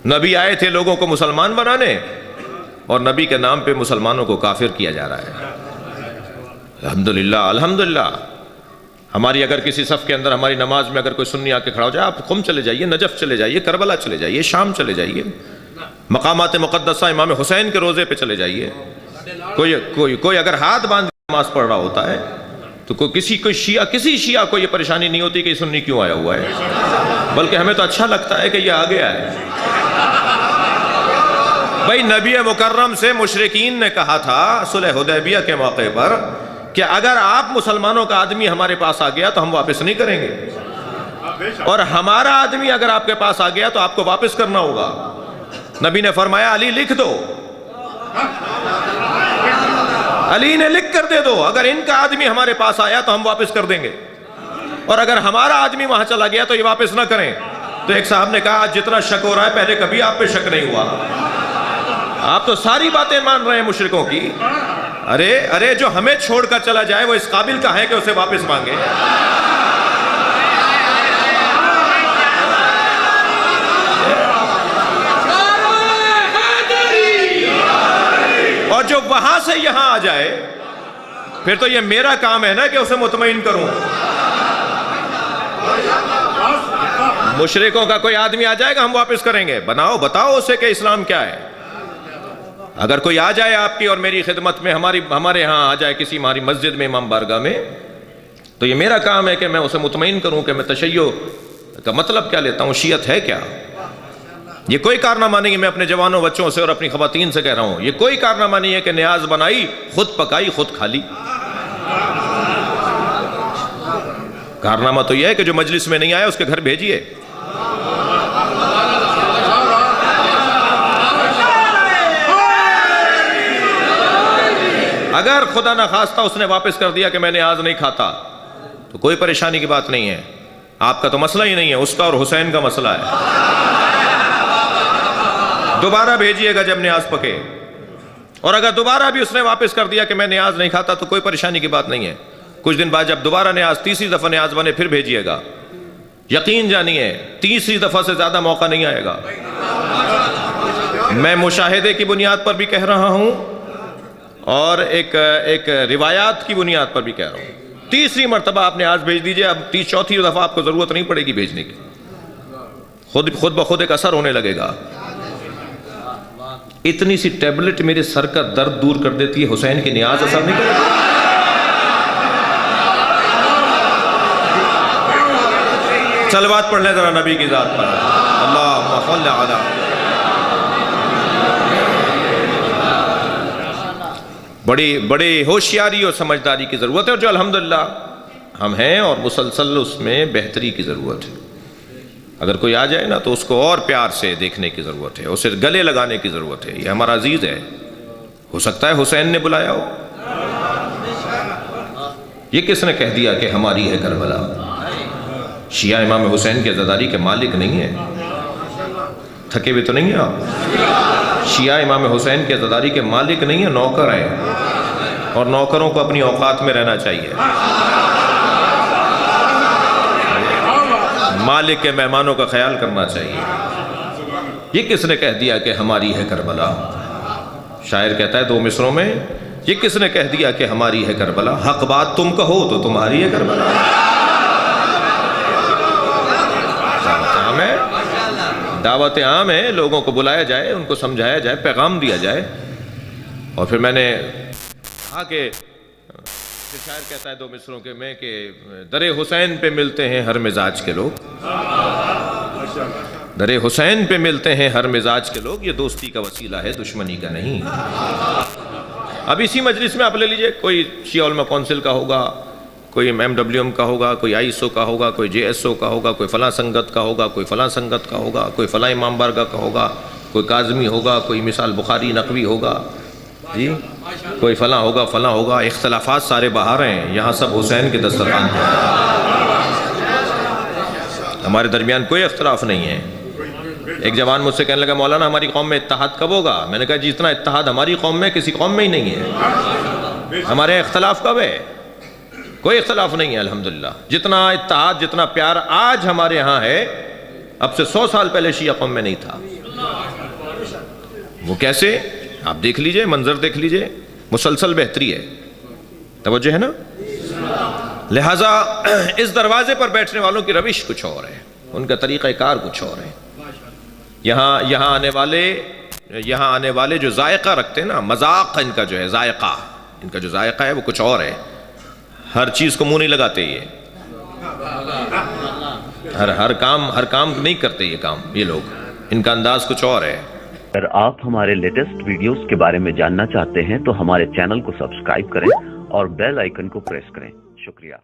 نبی آئے تھے لوگوں کو مسلمان بنانے، اور نبی کے نام پہ مسلمانوں کو کافر کیا جا رہا ہے۔ الحمدللہ الحمدللہ۔ ہماری اگر کسی صف کے اندر ہماری نماز میں اگر کوئی سنی آ کے کھڑا ہو جائے، آپ قم چلے جائیے، نجف چلے جائیے، کربلا چلے جائیے، شام چلے جائیے، مقامات مقدسہ امام حسین کے روزے پہ چلے جائیے۔ کوئی اگر ہاتھ باندھ کے نماز پڑھ رہا ہوتا ہے تو کسی شیعہ کو یہ پریشانی نہیں ہوتی کہ یہ سنی کیوں آیا ہوا ہے، بلکہ ہمیں تو اچھا لگتا ہے کہ یہ آ گیا ہے۔ بھائی نبی مکرم سے مشرکین نے کہا تھا صلح حدیبیہ کے موقع پر کہ اگر آپ مسلمانوں کا آدمی ہمارے پاس آ گیا تو ہم واپس نہیں کریں گے، اور ہمارا آدمی اگر آپ کے پاس آ گیا تو آپ کو واپس کرنا ہوگا۔ نبی نے فرمایا علی لکھ دو، علی نے لکھ کر دے دو، اگر ان کا آدمی ہمارے پاس آیا تو ہم واپس کر دیں گے، اور اگر ہمارا آدمی وہاں چلا گیا تو یہ واپس نہ کریں۔ تو ایک صاحب نے کہا جتنا شک ہو رہا ہے پہلے کبھی آپ پہ شک نہیں ہوا، آپ تو ساری باتیں مان رہے ہیں مشرکوں کی۔ ارے جو ہمیں چھوڑ کر چلا جائے وہ اس قابل کا ہے کہ اسے واپس مانگے؟ اور جو وہاں سے یہاں آ جائے پھر تو یہ میرا کام ہے نا کہ اسے مطمئن کروں۔ مشرکوں کا کوئی آدمی آ جائے گا ہم واپس کریں گے، بتاؤ اسے کہ اسلام کیا ہے۔ اگر کوئی آ جائے آپ کی اور میری خدمت میں ہمارے ہاں آ جائے کسی ہماری مسجد میں امام بارگاہ میں، تو یہ میرا کام ہے کہ میں اسے مطمئن کروں کہ میں تشیع کا مطلب کیا لیتا ہوں، شیعت ہے کیا۔ یہ کوئی کارنامہ نہیں ہے، میں اپنے جوانوں بچوں سے اور اپنی خواتین سے کہہ رہا ہوں، یہ کوئی کارنامہ نہیں ہے کہ نیاز بنائی خود پکائی خود کھا لی۔ کارنامہ تو یہ ہے کہ جو مجلس میں نہیں آیا اس کے گھر بھیجیے۔ اگر خدا نہ خواستہ اس نے واپس کر دیا کہ میں نیاز نہیں کھاتا تو کوئی پریشانی کی بات نہیں ہے، آپ کا تو مسئلہ ہی نہیں ہے، اس کا اور حسین کا مسئلہ ہے۔ دوبارہ بھیجیے گا جب نیاز پکے، اور اگر دوبارہ بھی اس نے واپس کر دیا کہ میں نیاز نہیں کھاتا تو کوئی پریشانی کی بات نہیں ہے۔ کچھ دن بعد جب دوبارہ نیاز تیسری دفعہ نیاز بنے پھر بھیجیے گا، یقین جانیے تیسری دفعہ سے زیادہ موقع نہیں آئے گا۔ میں مشاہدے کی بنیاد پر بھی کہہ رہا ہوں اور ایک روایات کی بنیاد پر بھی کہہ رہا ہوں، تیسری مرتبہ آپ نیاز بھیج دیجئے، اب چوتھی دفعہ آپ کو ضرورت نہیں پڑے گی بھیجنے کی، خود بخود ایک اثر ہونے لگے گا۔ اتنی سی ٹیبلٹ میرے سر کا درد دور کر دیتی ہے، حسین کی نیاز اثر نہیں کرتی۔ صلوات پڑھ لیں ذرا نبی کی ذات پر، اللہم صل علی۔ بڑی ہوشیاری اور سمجھداری کی ضرورت ہے، اور جو الحمدللہ ہم ہیں، اور مسلسل اس میں بہتری کی ضرورت ہے۔ اگر کوئی آ جائے نا تو اس کو اور پیار سے دیکھنے کی ضرورت ہے، اسے گلے لگانے کی ضرورت ہے۔ یہ ہمارا عزیز ہے، ہو سکتا ہے حسین نے بلایا ہو۔ یہ کس نے کہہ دیا کہ ہماری ہے کربلا؟ شیعہ امام حسین کے عزاداری کے مالک نہیں ہیں، تھکے ہوئے تو نہیں ہیں آپ؟ شیعہ امام حسین کے عزاداری کے مالک نہیں ہیں، نوکر ہیں، اور نوکروں کو اپنی اوقات میں رہنا چاہیے۔ مالک کے مہمانوں کا خیال کرنا چاہیے۔ یہ کس نے کہہ دیا کہ ہماری ہے کربلا؟ شاعر کہتا ہے دو مصروں میں، یہ کس نے کہہ دیا کہ ہماری ہے کربلا؟ حق بات تم کہو تو تمہاری ہے کربلا۔ دعوت عام ہے، لوگوں کو بلایا جائے، ان کو سمجھایا جائے، پیغام دیا جائے۔ اور پھر میں نے کہا کہ شاعر کہتا ہے دو مصروں کے میں کہ در حسین پہ ملتے ہیں ہر مزاج کے لوگ، در حسین پہ ملتے ہیں ہر مزاج کے لوگ، یہ دوستی کا وسیلہ ہے دشمنی کا نہیں۔ اب اسی مجلس میں آپ لے لیجئے، کوئی شیعہ علماء کونسل کا ہوگا، کوئی MWM کا ہوگا، کوئی ISO کا ہوگا، کوئی JSO کا ہوگا، کوئی فلاں سنگت کا ہوگا، کوئی فلاں سنگت کا ہوگا، کوئی فلاں امام بارگاہ کا ہوگا، کوئی کاظمی ہوگا، کوئی مثال بخاری نقوی ہوگا، جی کوئی فلاں ہوگا، اختلافات سارے باہر ہیں، یہاں سب حسین کے دسترخوان پر ہمارے درمیان کوئی اختلاف نہیں ہے۔ ایک جوان مجھ سے کہنے لگا مولانا ہماری قوم میں اتحاد کب ہوگا؟ میں نے کہا جتنا اتحاد ہماری قوم میں کسی قوم میں ہی نہیں ہے۔ ہمارے اختلاف کب ہے؟ کوئی اختلاف نہیں ہے الحمدللہ۔ جتنا اتحاد، جتنا پیار آج ہمارے ہاں ہے، اب سے 100 سال پہلے شیعہ قوم میں نہیں تھا۔ وہ کیسے؟ آپ دیکھ لیجئے، منظر دیکھ لیجئے، مسلسل بہتری ہے، توجہ ہے نا؟ لہٰذا اس دروازے پر بیٹھنے والوں کی روش کچھ اور ہے، ان کا طریقہ کار کچھ اور ہے۔ یہاں آنے والے جو ذائقہ رکھتے ہیں نا، مذاق ان کا جو ہے ذائقہ، ان کا جو ذائقہ ہے وہ کچھ اور ہے۔ ہر چیز کو منہ نہیں لگاتے یہ، ہر کام نہیں کرتے یہ کام، یہ لوگ، ان کا انداز کچھ اور ہے۔ اگر آپ ہمارے لیٹسٹ ویڈیوز کے بارے میں جاننا چاہتے ہیں تو ہمارے چینل کو سبسکرائب کریں اور بیل آئیکن کو پریس کریں۔ شکریہ۔